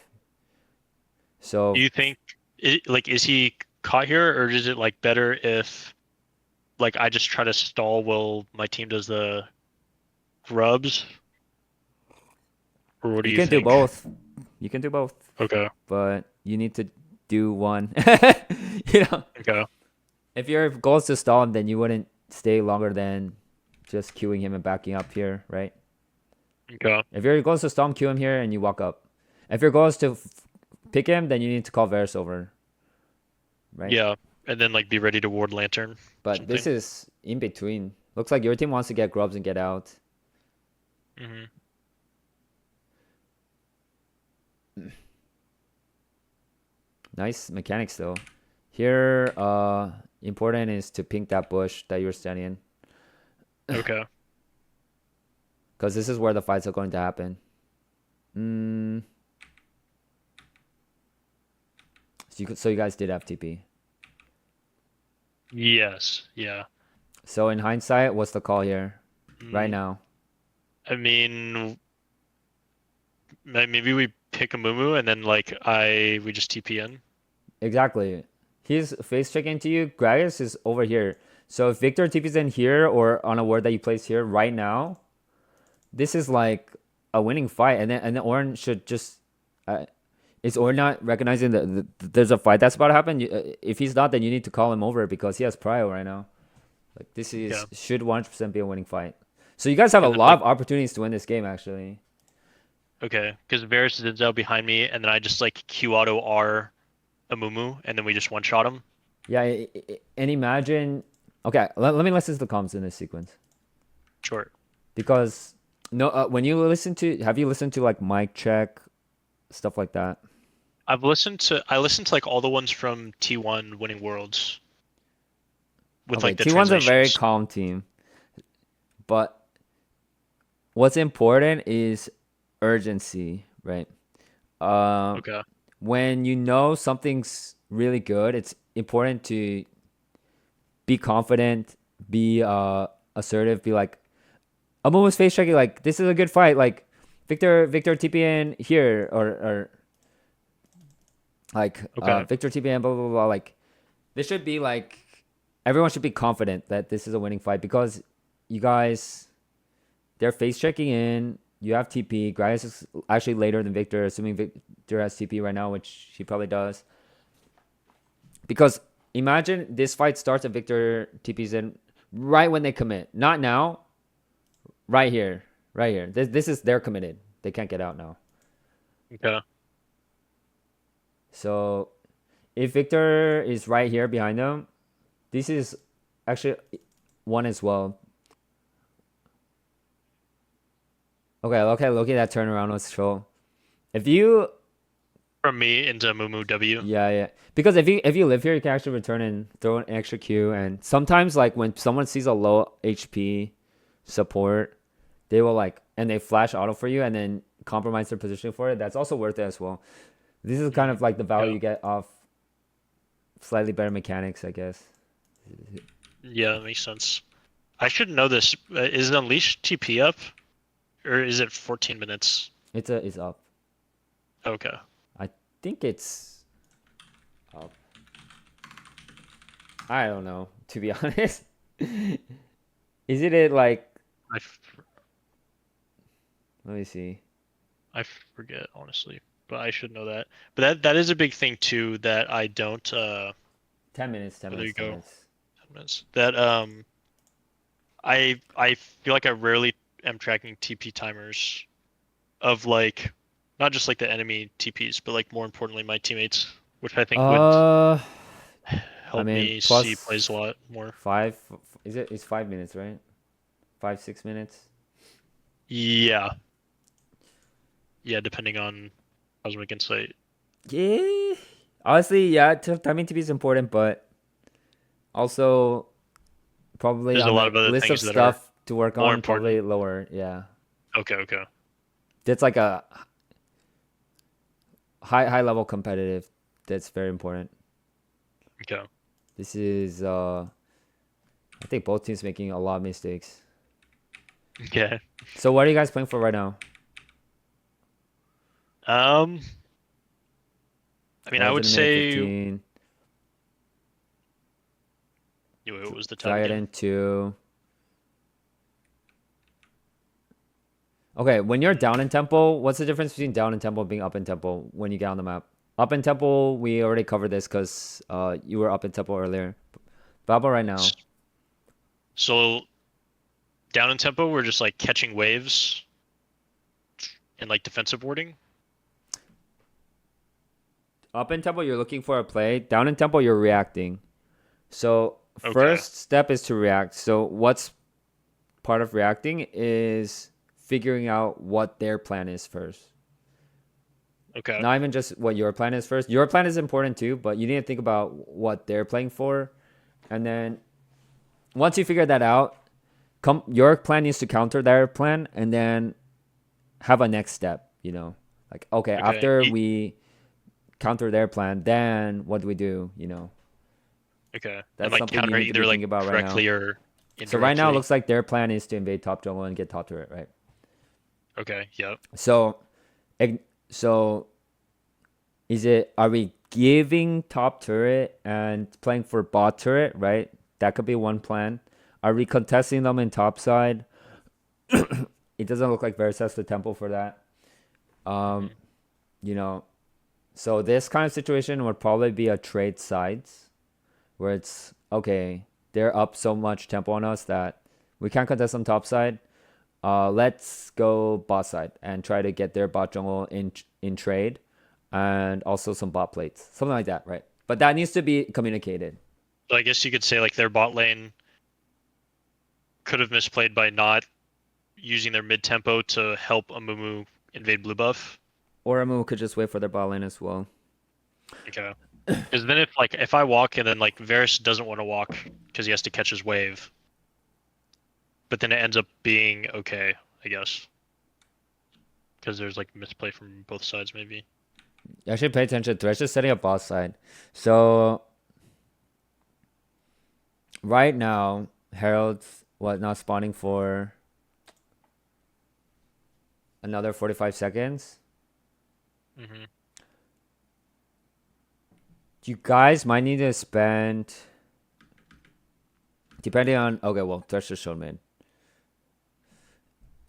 Speaker 2: So
Speaker 1: you think is he caught here, or is it like better if like I just try to stall while my team does the grubs, or what do
Speaker 2: you
Speaker 1: you
Speaker 2: can do
Speaker 1: think?
Speaker 2: both. You can do both,
Speaker 1: Okay.
Speaker 2: but you need to do one. you know,
Speaker 1: Okay.
Speaker 2: if your goal is to stall him, then you wouldn't stay longer than just queuing him and backing up here, right?
Speaker 1: Okay.
Speaker 2: If your goal is to stall him, queue him here, and you walk up. If your goal is to pick him, then you need to call Varus over, right?
Speaker 1: Yeah. And then like be ready to ward lantern or
Speaker 2: But this
Speaker 1: something.
Speaker 2: is in between. Looks like your team wants to get grubs and get out.
Speaker 1: Hmm.
Speaker 2: Nice mechanics though. Here, important is to pink that bush that you're standing in,
Speaker 1: Okay.
Speaker 2: because this is where the fights are going to happen. Mm, so you guys did have TP.
Speaker 1: Yes. Yeah.
Speaker 2: So in hindsight, what's the call here, right
Speaker 1: Mm,
Speaker 2: now?
Speaker 1: I mean, maybe we pick a Mumu and then like we just TP in.
Speaker 2: Exactly. He's face checking to you. Gragas is over here. So if Victor TP's in here or on a word that you place here right now, this is like a winning fight. And then Oren should just. Is Oren not recognizing that there's a fight that's about to happen? If he's not, then you need to call him over because he has prio right now. Like this
Speaker 1: Yeah.
Speaker 2: is should 100% be a winning fight. So you guys have a
Speaker 1: And then
Speaker 2: lot
Speaker 1: like
Speaker 2: of opportunities to win this game actually.
Speaker 1: okay, because Varus is out behind me, and then I just like Q auto R a Mumu, and then we just one shot him.
Speaker 2: Yeah, and imagine. Okay, let me listen to the comms in this sequence
Speaker 1: Short.
Speaker 2: because no, when you have you listened to like mic check stuff like that?
Speaker 1: I listened to like all the ones from T1 Winning Worlds with
Speaker 2: Okay,
Speaker 1: like the
Speaker 2: T1's a very
Speaker 1: translations.
Speaker 2: calm team, but what's important is urgency, right? Um,
Speaker 1: Okay.
Speaker 2: when you know something's really good, it's important to be confident, be assertive, be like, I'm almost face checking. Like this is a good fight. Like Victor TPN here or like
Speaker 1: Okay.
Speaker 2: Victor TPN blah blah blah. Like this should be like everyone should be confident that this is a winning fight because you guys they're face checking in. You have TP. Gragas is actually later than Victor, assuming Victor has TP right now, which he probably does. Because imagine this fight starts and Victor TP's in right when they commit. Not now, right here. Right here. This is they're committed. They can't get out now.
Speaker 1: Okay.
Speaker 2: So if Victor is right here behind them, this is actually one as well. Okay, look at that turnaround was troll. If you
Speaker 1: From me into Mumu W.
Speaker 2: Yeah. Because if you live here, you can actually return and throw an extra Q. And sometimes, like when someone sees a low HP support, they will like and they flash auto for you and then compromise their position for it. That's also worth it as well. This is kind of like the value
Speaker 1: Yeah.
Speaker 2: you get off slightly better mechanics, I guess.
Speaker 1: Yeah, that makes sense. I should know this. Is Unleash TP up? Or is it 14 minutes?
Speaker 2: It's up.
Speaker 1: Okay.
Speaker 2: I think it's up. I don't know, to be honest. Is it like?
Speaker 1: I, f-
Speaker 2: Let me see.
Speaker 1: I forget, honestly. But I should know that. But that is a big thing, too, that I don't.
Speaker 2: 10 minutes. 10
Speaker 1: Oh, there
Speaker 2: minutes.
Speaker 1: you
Speaker 2: 10
Speaker 1: go.
Speaker 2: minutes.
Speaker 1: 10 minutes. That I feel like I rarely am tracking TP timers of like not just like the enemy TPs, but like more importantly my teammates, which I think would
Speaker 2: Uh, I
Speaker 1: help
Speaker 2: mean,
Speaker 1: me see plays a
Speaker 2: plus
Speaker 1: lot more.
Speaker 2: five. Is it? It's 5 minutes, right? 5 6 minutes.
Speaker 1: Yeah, yeah, depending on Cosmic Insight.
Speaker 2: Yeah. Honestly, yeah. Timing to be is important, but also probably
Speaker 1: There's a
Speaker 2: on
Speaker 1: lot
Speaker 2: the
Speaker 1: of other
Speaker 2: list of
Speaker 1: things that are
Speaker 2: stuff to work
Speaker 1: more
Speaker 2: on, probably
Speaker 1: important.
Speaker 2: lower. Yeah,
Speaker 1: Okay, okay,
Speaker 2: that's like a high level competitive. That's very important.
Speaker 1: okay.
Speaker 2: This is I think both teams making a lot of mistakes.
Speaker 1: Okay.
Speaker 2: So what are you guys playing for right now?
Speaker 1: Um, I mean,
Speaker 2: Well,
Speaker 1: I
Speaker 2: it's
Speaker 1: would
Speaker 2: in a minute
Speaker 1: say.
Speaker 2: 15.
Speaker 1: Wait, what was the time again?
Speaker 2: Dragon 2. Okay, when you're down in tempo, what's the difference between down in tempo and being up in tempo when you get on the map? Up in tempo, we already covered this because you were up in tempo earlier. But how about right now?
Speaker 1: So down in tempo, we're just like catching waves and like defensive warding.
Speaker 2: Up in tempo, you're looking for a play. Down in tempo, you're reacting. So
Speaker 1: Okay.
Speaker 2: first step is to react. So what's part of reacting is figuring out what their plan is first.
Speaker 1: Okay.
Speaker 2: Not even just what your plan is first. Your plan is important too, but you need to think about what they're playing for. And then once you figure that out, your plan needs to counter their plan and then have a next step, Like, okay,
Speaker 1: Okay.
Speaker 2: after we counter their plan, then what do we do?
Speaker 1: Okay. And
Speaker 2: That's
Speaker 1: like
Speaker 2: something you
Speaker 1: counter
Speaker 2: need to be
Speaker 1: either like
Speaker 2: thinking about right now.
Speaker 1: directly or
Speaker 2: So right now it
Speaker 1: indirectly.
Speaker 2: looks like their plan is to invade top jungle and get top turret, right?
Speaker 1: Okay. Yep.
Speaker 2: So, so are we giving top turret and playing for bot turret, right? That could be one plan. Are we contesting them in top side? It doesn't look like Varus has the tempo for that. Um,
Speaker 1: Hmm.
Speaker 2: you know, so this kind of situation would probably be a trade sides where it's okay, they're up so much tempo on us that we can't contest them top side. Let's go bot side and try to get their bot jungle in trade, and also some bot plates, something like that, right? But that needs to be communicated.
Speaker 1: So I guess you could say like their bot lane could have misplayed by not using their mid tempo to help Amumu invade blue buff.
Speaker 2: Or a move could just wait for their bot lane as well.
Speaker 1: Okay. Because then if I walk and then like Varus doesn't want to walk because he has to catch his wave, but then it ends up being okay, I guess. Because there's like misplay from both sides maybe.
Speaker 2: I should pay attention. Thresh is setting up bot side. So right now, Herald's not spawning for another 45 seconds.
Speaker 1: Hmm.
Speaker 2: You guys might need to spend, depending on, okay, well, Thresh just showed mid.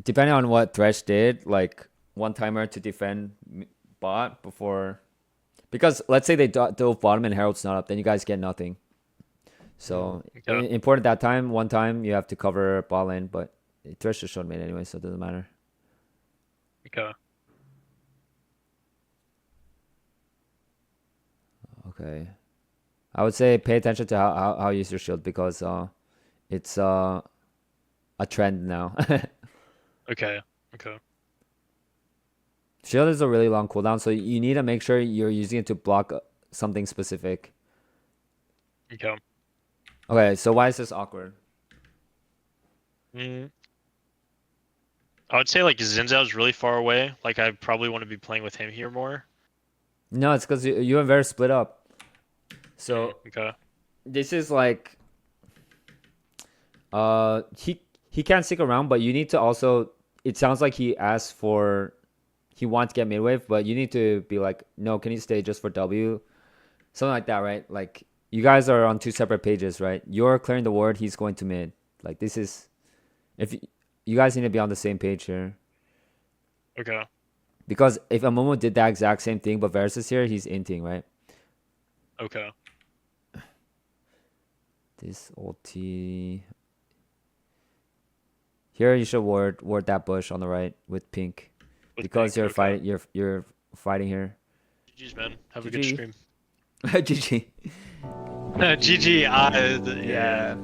Speaker 2: Depending on what Thresh did, like one timer to defend bot before, because let's say they dove bottom and Herald's not up, then you guys get nothing. So
Speaker 1: Okay.
Speaker 2: important that time, one time you have to cover bot lane, but Thresh just showed mid anyway, so it doesn't matter.
Speaker 1: Okay.
Speaker 2: Okay. I would say pay attention to how you use your shield because it's a trend now.
Speaker 1: Okay. Okay.
Speaker 2: Shield is a really long cooldown, so you need to make sure you're using it to block something specific.
Speaker 1: Okay.
Speaker 2: Okay, so why is this awkward?
Speaker 1: Mm, I would say like Zinzao is really far away. Like I probably want to be playing with him here more.
Speaker 2: No, it's because you and Varus split up. So
Speaker 1: Okay.
Speaker 2: this is like he can't stick around, but you need to also. It sounds like he wants to get mid wave, but you need to be like, no, can you stay just for W? Something like that, right? Like you guys are on two separate pages, right? You're clearing the ward, he's going to mid. Like this is if you guys need to be on the same page here.
Speaker 1: Okay.
Speaker 2: Because if Amomo did that exact same thing, but Varus is here, he's inting, right?
Speaker 1: Okay.
Speaker 2: This ulti. Here you should ward that bush on the right with pink.
Speaker 1: With
Speaker 2: Because
Speaker 1: pink, okay.
Speaker 2: you're fighting here.
Speaker 1: GG's, man. Have a good
Speaker 2: GG.
Speaker 1: stream.
Speaker 2: GG.
Speaker 1: GG.
Speaker 2: Yeah.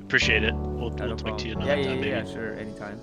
Speaker 1: Appreciate it. We'll
Speaker 2: No
Speaker 1: talk to you
Speaker 2: problem.
Speaker 1: another time, maybe.
Speaker 2: Sure, anytime.